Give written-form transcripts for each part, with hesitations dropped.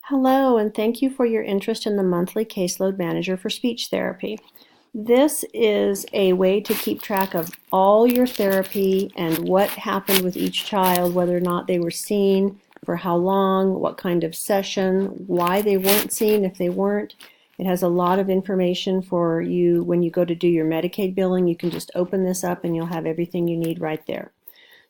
Hello, and thank you for your interest in the monthly Caseload Manager for Speech Therapy. This is a way to keep track of all your therapy and what happened with each child, whether or not they were seen, for how long, what kind of session, why they weren't seen if they weren't. It has a lot of information for you when you go to do your Medicaid billing. You can just open this up and you'll have everything you need right there.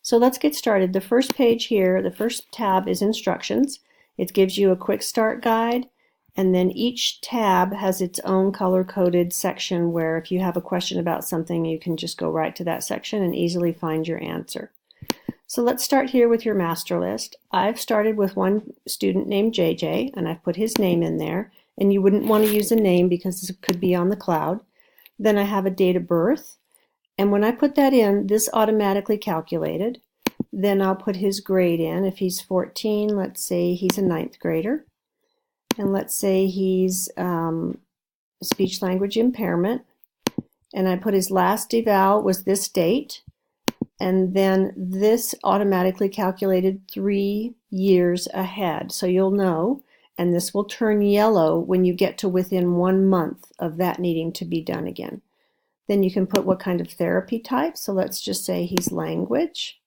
So let's get started. The first page here, the first tab is instructions. It gives you a quick start guide, and then each tab has its own color-coded section where if you have a question about something, you can just go right to that section and easily find your answer. So let's start here with your master list. I've started with one student named JJ, and I've put his name in there, and you wouldn't want to use a name because it could be on the cloud. Then I have a date of birth, and when I put that in, this automatically calculated. Then I'll put his grade in. If he's 14, let's say he's a ninth grader. And let's say he's speech language impairment. And I put his last eval was this date. And then this automatically calculated 3 years ahead. So you'll know, and this will turn yellow when you get to within 1 month of that needing to be done again. Then you can put what kind of therapy type. So let's just say he's language.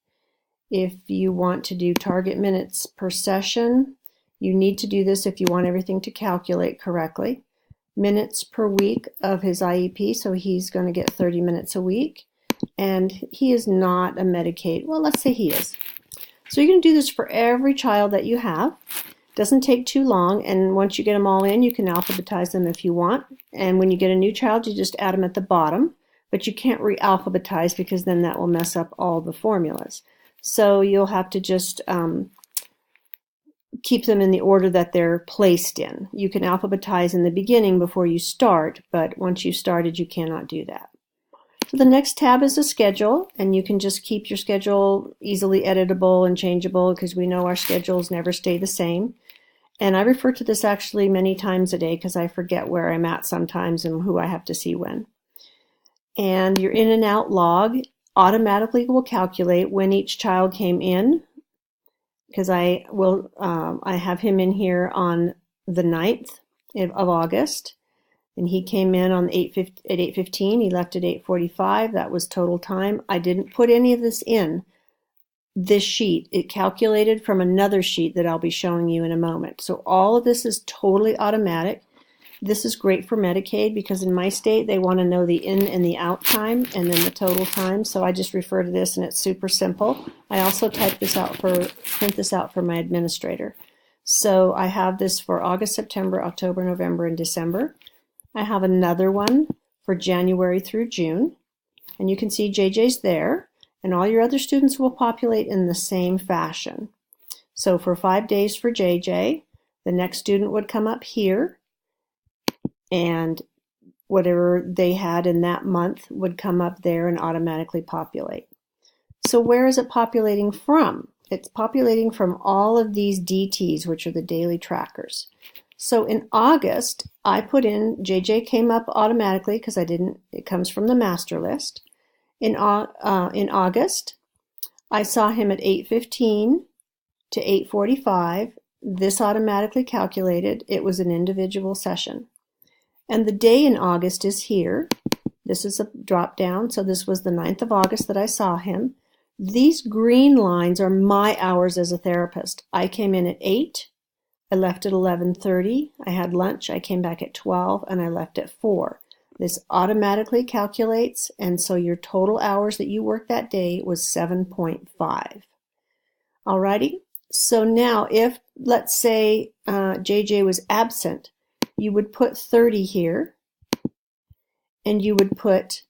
If you want to do target minutes per session, you need to do this if you want everything to calculate correctly. Minutes per week of his IEP, so he's going to get 30 minutes a week. And he is not a Medicaid. Well, let's say he is. So you're going to do this for every child that you have. Doesn't take too long, and once you get them all in, you can alphabetize them if you want. And when you get a new child, you just add them at the bottom. But you can't re-alphabetize because then that will mess up all the formulas. So you'll have to just keep them in the order that they're placed in. You can alphabetize in the beginning before you start, but once you've started, you cannot do that. So the next tab is a schedule, and you can just keep your schedule easily editable and changeable because we know our schedules never stay the same. And I refer to this actually many times a day because I forget where I'm at sometimes and who I have to see when. And your in and out log automatically will calculate when each child came in, because I have him in here on the 9th of August, and he came in on at 8:15. He left at 8:45. That was total time. I didn't put any of this in this sheet. It calculated from another sheet that I'll be showing you in a moment. So all of this is totally automatic. This is great for Medicaid because in my state they want to know the in and the out time and then the total time. So I just refer to this and it's super simple. I also print this out for my administrator. So I have this for August, September, October, November, and December. I have another one for January through June. And you can see JJ's there. And all your other students will populate in the same fashion. So for 5 days for JJ, the next student would come up here. And whatever they had in that month would come up there and automatically populate. So where is it populating from? It's populating from all of these DTs, which are the daily trackers. So in August, I put in, JJ came up automatically because it comes from the master list. In August, I saw him at 8:15 to 8:45. This automatically calculated. It was an individual session. And the day in August is here. This is a drop down. So this was the 9th of August that I saw him. These green lines are my hours as a therapist. I came in at 8. I left at 11:30. I had lunch. I came back at 12 and I left at 4. This automatically calculates. And so your total hours that you worked that day was 7.5. Alrighty. So now if, let's say, JJ was absent, you would put 30 here, and you would put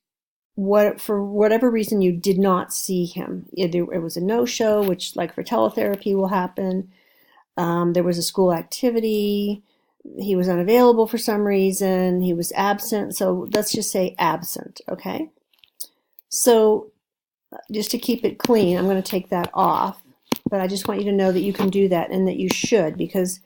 for whatever reason you did not see him. Either it was a no-show, which like for teletherapy will happen. There was a school activity. He was unavailable for some reason. He was absent. So let's just say absent, okay? So just to keep it clean, I'm going to take that off. But I just want you to know that you can do that and that you should, because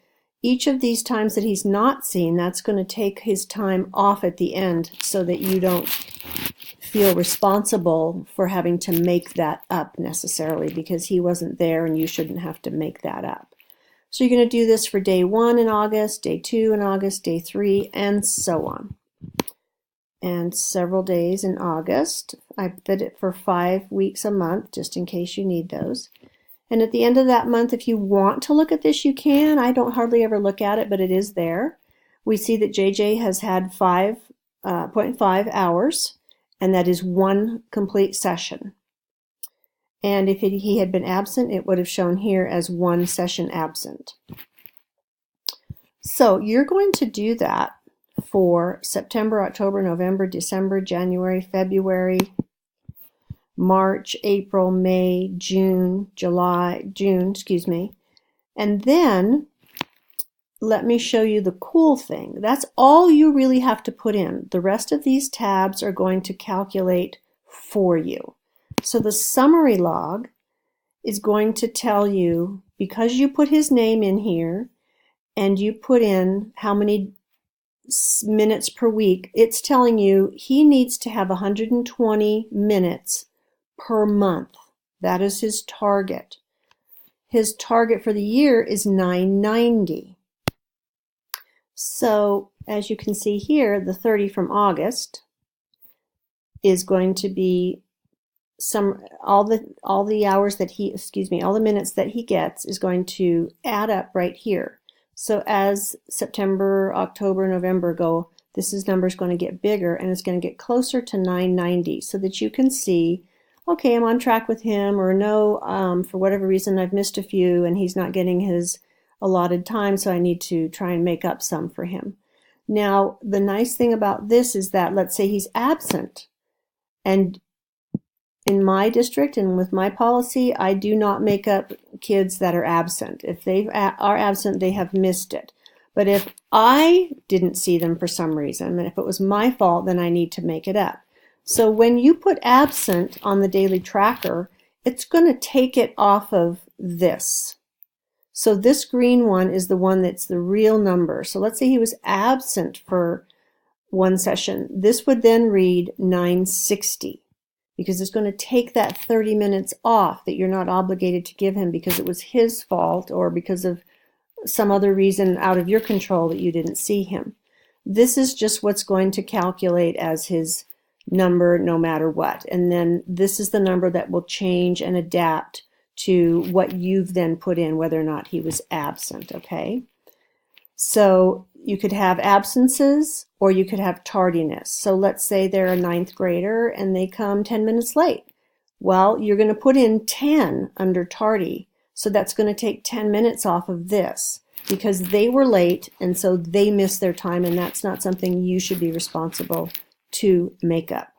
each of these times that he's not seen, that's going to take his time off at the end so that you don't feel responsible for having to make that up necessarily because he wasn't there and you shouldn't have to make that up. So you're going to do this for day 1 in August, day 2 in August, day 3, and so on. And several days in August. I fit it for 5 weeks a month, just in case you need those. And at the end of that month, if you want to look at this, you can. I don't hardly ever look at it, but it is there. We see that JJ has had 5.5 hours, and that is 1 complete session. And if he had been absent, it would have shown here as 1 session absent. So you're going to do that for September, October, November, December, January, February, March, April, May, June, and then let me show you the cool thing. That's all you really have to put in. The rest of these tabs are going to calculate for you. So the summary log is going to tell you, because you put his name in here and you put in how many minutes per week, it's telling you he needs to have 120 minutes per month. That is his target. His target for the year is 990. So as you can see here, the 30 from August is going to be all the hours that all the minutes that he gets is going to add up right here. So as September, October, November go, this number is going to get bigger and it's going to get closer to 990, so that you can see, okay, I'm on track with him, or no, for whatever reason I've missed a few and he's not getting his allotted time, so I need to try and make up some for him. Now, the nice thing about this is that, let's say he's absent, and in my district and with my policy, I do not make up kids that are absent. If they are absent, they have missed it. But if I didn't see them for some reason, and if it was my fault, then I need to make it up. So when you put absent on the daily tracker, it's going to take it off of this. So this green one is the one that's the real number. So let's say he was absent for 1 session. This would then read 960, because it's going to take that 30 minutes off that you're not obligated to give him because it was his fault or because of some other reason out of your control that you didn't see him. This is just what's going to calculate as his number no matter what. And then this is the number that will change and adapt to what you've then put in, whether or not he was absent, okay? So you could have absences or you could have tardiness. So let's say they're a 9th grader and they come 10 minutes late. Well, you're going to put in 10 under tardy. So that's going to take 10 minutes off of this because they were late and so they missed their time, and that's not something you should be responsible to make up.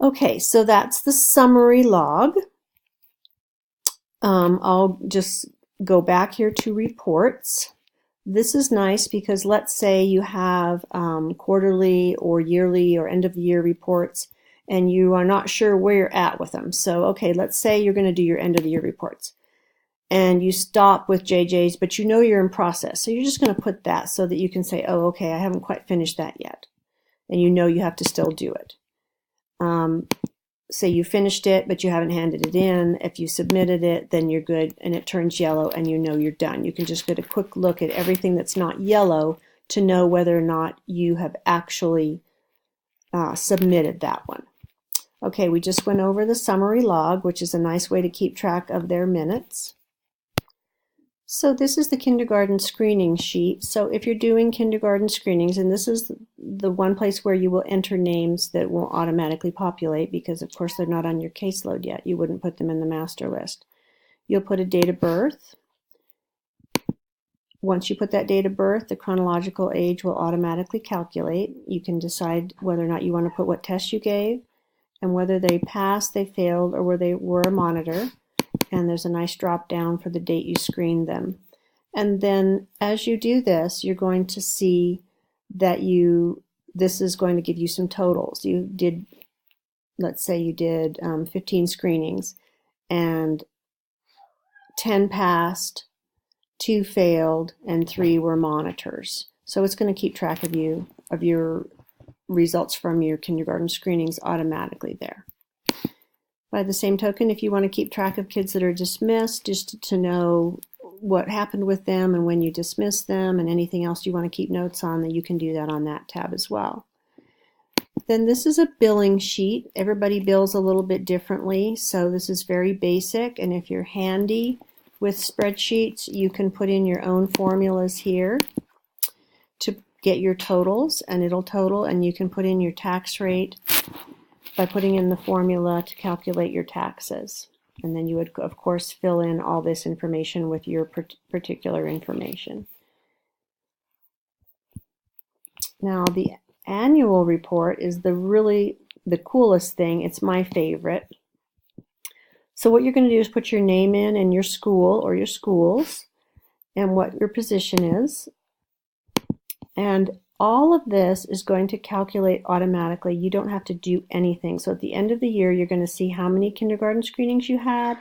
Okay, so that's the summary log. I'll just go back here to reports. This is nice because let's say you have quarterly or yearly or end of the year reports and you are not sure where you're at with them. So, okay, let's say you're going to do your end of the year reports and you stop with JJ's, but you know you're in process. So you're just going to put that so that you can say, oh, okay, I haven't quite finished that yet. And you know you have to still do it. Say you finished it, but you haven't handed it in. If you submitted it, then you're good, and it turns yellow, and you know you're done. You can just get a quick look at everything that's not yellow to know whether or not you have actually submitted that one. Okay, we just went over the summary log, which is a nice way to keep track of their minutes. So this is the kindergarten screening sheet. So if you're doing kindergarten screenings, and this is the one place where you will enter names that will automatically populate because of course they're not on your caseload yet. You wouldn't put them in the master list. You'll put a date of birth. Once you put that date of birth, the chronological age will automatically calculate. You can decide whether or not you want to put what test you gave and whether they passed, they failed, or where they were a monitor. And there's a nice drop down for the date you screened them. And then as you do this, you're going to see that this is going to give you some totals. You did, let's say you did 15 screenings and 10 passed, 2 failed, and 3 were monitors. So it's going to keep track of your results from your kindergarten screenings automatically there. By the same token, if you want to keep track of kids that are dismissed, just to know what happened with them and when you dismissed them and anything else you want to keep notes on, then you can do that on that tab as well. Then this is a billing sheet. Everybody bills a little bit differently, so this is very basic, and if you're handy with spreadsheets, you can put in your own formulas here to get your totals, and it'll total, and you can put in your tax rate by putting in the formula to calculate your taxes. And then you would, of course, fill in all this information with your particular information. Now, the annual report is the coolest thing. It's my favorite. So what you're going to do is put your name in and your school or your schools and what your position is. And all of this is going to calculate automatically. You don't have to do anything. So at the end of the year, you're going to see how many kindergarten screenings you had,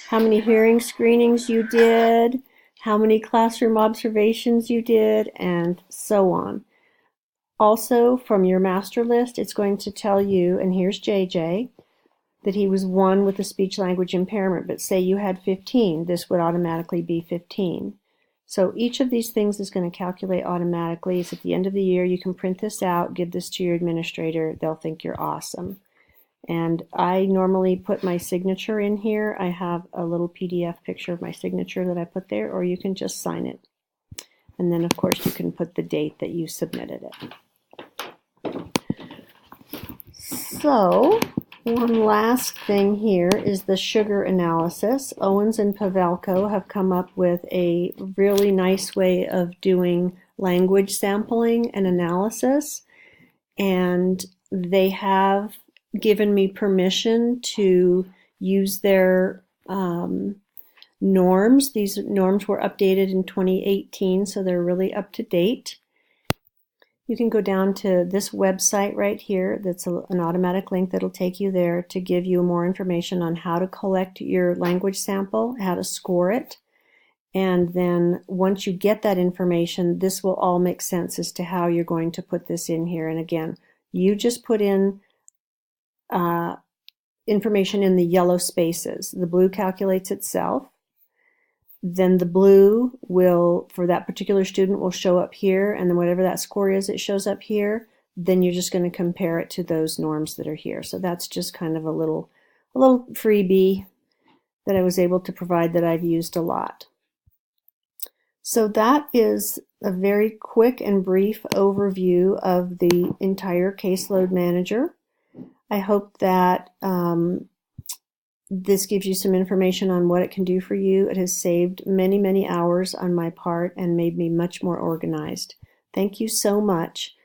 how many hearing screenings you did, how many classroom observations you did, and so on. Also, from your master list, it's going to tell you, and here's JJ, that he was 1 with a speech language impairment, but say you had 15, this would automatically be 15. So each of these things is going to calculate automatically. It's at the end of the year. You can print this out, give this to your administrator. They'll think you're awesome. And I normally put my signature in here. I have a little PDF picture of my signature that I put there, or you can just sign it. And then, of course, you can put the date that you submitted it. So, one last thing here is the sugar analysis. Owens and Pavelko have come up with a really nice way of doing language sampling and analysis, and they have given me permission to use their norms. These norms were updated in 2018, so they're really up to date. You can go down to this website right here. That's an automatic link that'll take you there to give you more information on how to collect your language sample, how to score it. And then once you get that information, this will all make sense as to how you're going to put this in here. And again, you just put in information in the yellow spaces. The blue calculates itself. Then the blue will, for that particular student, will show up here, and then whatever that score is, it shows up here. Then you're just going to compare it to those norms that are here. So that's just kind of a little freebie that I was able to provide that I've used a lot. So that is a very quick and brief overview of the entire Caseload Manager. I hope that this gives you some information on what it can do for you. It has saved many, many hours on my part and made me much more organized. Thank you so much.